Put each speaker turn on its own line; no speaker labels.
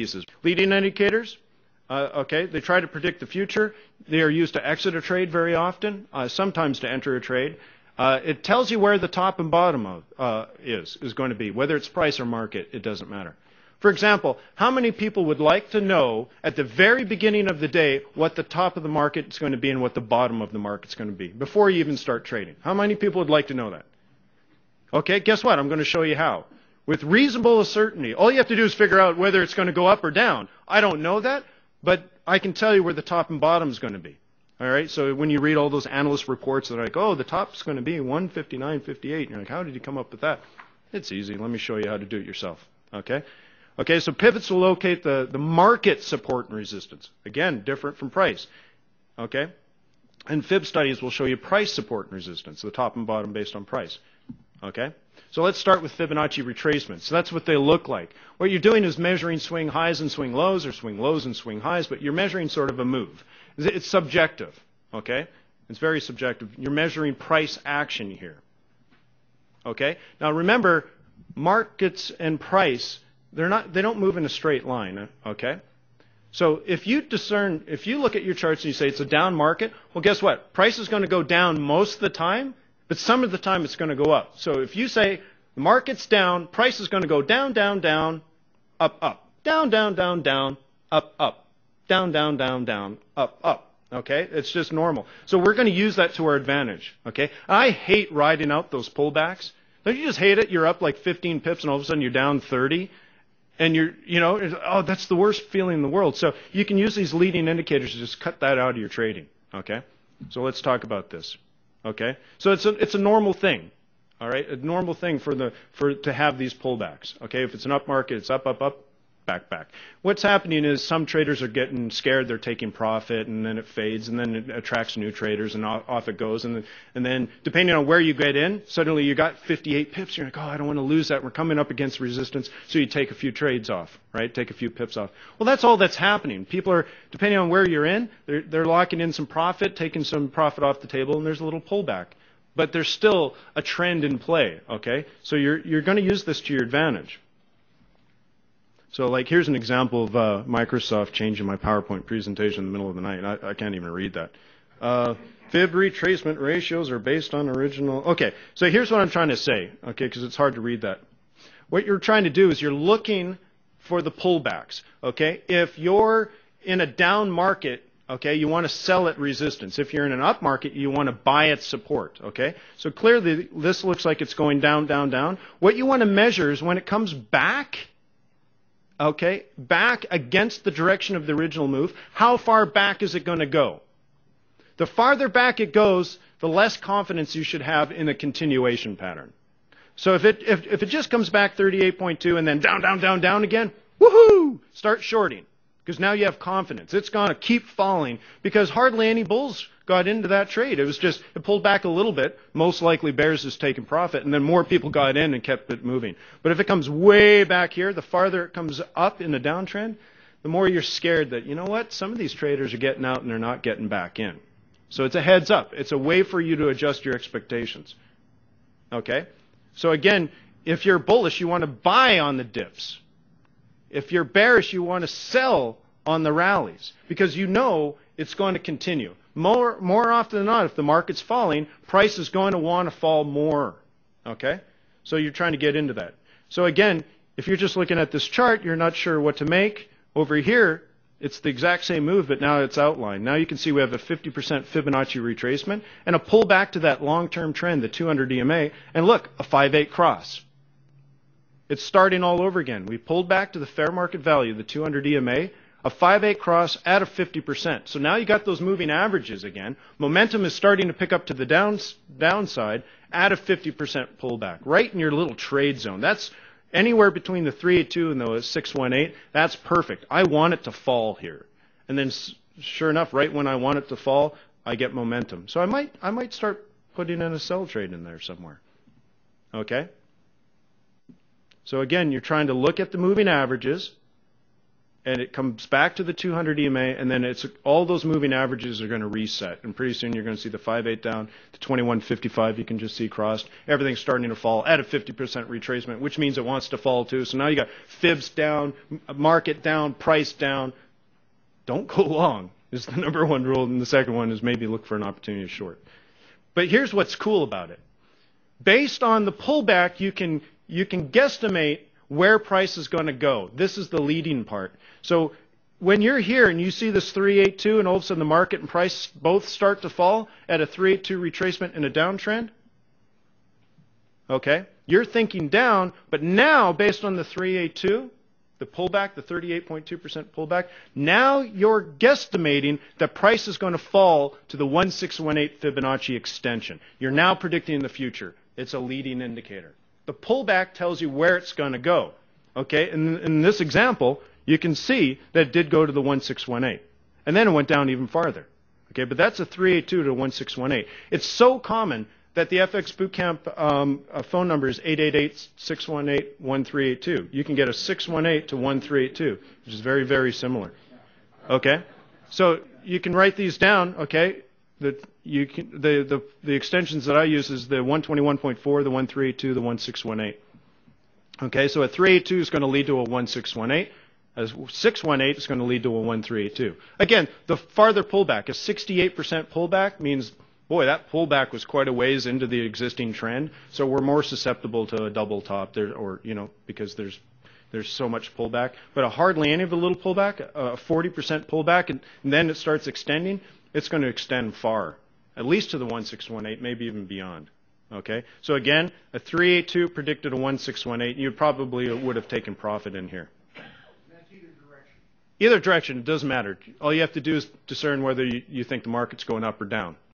pieces. Leading indicators, okay, they try to predict the future. They are used to exit a trade very often, sometimes to enter a trade. It tells you where the top and bottom is going to be. Whether it's price or market, it doesn't matter. For example, how many people would like to know at the very beginning of the day what the top of the market is going to be and what the bottom of the market is going to be before you even start trading? How many people would like to know that? Okay, guess what? I'm going to show you how. With reasonable certainty. All you have to do is figure out whether it's going to go up or down. I don't know that, but I can tell you where the top and bottom is going to be. All right, so when you read all those analyst reports that are like, oh, the top's going to be 159.58, you're like, how did you come up with that? It's easy. Let me show you how to do it yourself. Okay? Okay, so pivots will locate the market support and resistance. Again, different from price. Okay? And fib studies will show you price support and resistance, the top and bottom based on price. Okay? So let's start with Fibonacci retracements. So that's what they look like. What you're doing is measuring swing highs and swing lows, or swing lows and swing highs, but you're measuring sort of a move. It's subjective. Okay? It's very subjective. You're measuring price action here. Okay? Now remember, markets and price, they don't move in a straight line, okay? So if you look at your charts and you say it's a down market, well, guess what? Price is going to go down most of the time, but some of the time it's going to go up. So if you say the market's down, price is going to go down, down, down, up, up, down, down, down, down, up, up, down, down, down, down, up, up. Okay? It's just normal. So we're going to use that to our advantage. Okay? I hate riding out those pullbacks. Don't you just hate it? You're up like 15 pips and all of a sudden you're down 30. And oh, that's the worst feeling in the world. So you can use these leading indicators to just cut that out of your trading. Okay? So let's talk about this. Okay? So it's a normal thing. All right? A normal thing to have these pullbacks. Okay? If it's an up market, it's up, up, up, back, back. What's happening is some traders are getting scared, they're taking profit, and then it fades, and then it attracts new traders, and off it goes. And then depending on where you get in, suddenly you got 58 pips. You're like, oh, I don't want to lose that. We're coming up against resistance. So you take a few trades off, right? Take a few pips off. Well, that's all that's happening. People are, depending on where you're in, they're locking in some profit, taking some profit off the table, and there's a little pullback. But there's still a trend in play, okay? So you're going to use this to your advantage. So like here's an example of Microsoft changing my PowerPoint presentation in the middle of the night. I can't even read that. Fib retracement ratios are based on original. Okay, so here's what I'm trying to say, okay, because it's hard to read that. What you're trying to do is you're looking for the pullbacks, okay? If you're in a down market, okay, you want to sell at resistance. If you're in an up market, you want to buy at support, okay? So clearly this looks like it's going down, down, down. What you want to measure is when it comes back, okay, back against the direction of the original move, how far back is it going to go? The farther back it goes, the less confidence you should have in a continuation pattern. So if it just comes back 38.2 and then down, down, down, down again, woohoo! Start shorting. Because now you have confidence. It's going to keep falling because hardly any bulls got into that trade. It pulled back a little bit. Most likely bears is taking profit, and then more people got in and kept it moving. But if it comes way back here, the farther it comes up in the downtrend, the more you're scared that, you know what, some of these traders are getting out and they're not getting back in. So it's a heads up. It's a way for you to adjust your expectations. Okay? So again, if you're bullish, you want to buy on the dips. If you're bearish, you want to sell on the rallies because you know it's going to continue. More often than not, if the market's falling, price is going to want to fall more. Okay? So you're trying to get into that. So again, if you're just looking at this chart, you're not sure what to make. Over here, it's the exact same move, but now it's outlined. Now you can see we have a 50% Fibonacci retracement and a pullback to that long-term trend, the 200 EMA, and look, a 5/8 cross. It's starting all over again. We pulled back to the fair market value, the 200 EMA, a 5/8 cross at a 50%. So now you got those moving averages again. Momentum is starting to pick up to the downside at a 50% pullback, right in your little trade zone. That's anywhere between the 382 and the 618. That's perfect. I want it to fall here. And then sure enough, right when I want it to fall, I get momentum. So I might start putting in a sell trade in there somewhere. Okay? So again, you're trying to look at the moving averages and it comes back to the 200 EMA, and then it's all those moving averages are going to reset, and pretty soon you're going to see the 5/8 down, the 21.55 you can just see crossed. Everything's starting to fall at a 50% retracement, which means it wants to fall too. So now you got fibs down, market down, price down. Don't go long is the #1 rule, and the second one is maybe look for an opportunity to short. But here's what's cool about it. Based on the pullback, you can guesstimate where price is going to go. This is the leading part. So when you're here and you see this 382 and all of a sudden the market and price both start to fall at a 382 retracement in a downtrend, okay, you're thinking down, but now based on the 382, the pullback, the 38.2% pullback, now you're guesstimating that price is going to fall to the 1618 Fibonacci extension. You're now predicting the future. It's a leading indicator. The pullback tells you where it's going to go. Okay, and in this example, you can see that it did go to the 1618. And then it went down even farther. Okay, but that's a 382 to 1618. It's so common that the FX Bootcamp phone number is 888-618-1382. You can get a 618 to 1382, which is very, very similar. Okay, so you can write these down. Okay, the extensions that I use is the 121.4, the 1382, the 1618. Okay, so a 382 is going to lead to a 1618. A 618 is going to lead to a 1382. Again, the farther pullback, a 68% pullback means, boy, that pullback was quite a ways into the existing trend. So we're more susceptible to a double top there, or because there's so much pullback. But hardly any of the little pullback, a 40% pullback, and then it starts extending. It's going to extend far, at least to the 1618, maybe even beyond. Okay, so again, a 382 predicted a 1618. You probably would have taken profit in here.
That's either direction.
Either direction, it doesn't matter. All you have to do is discern whether you think the market's going up or down.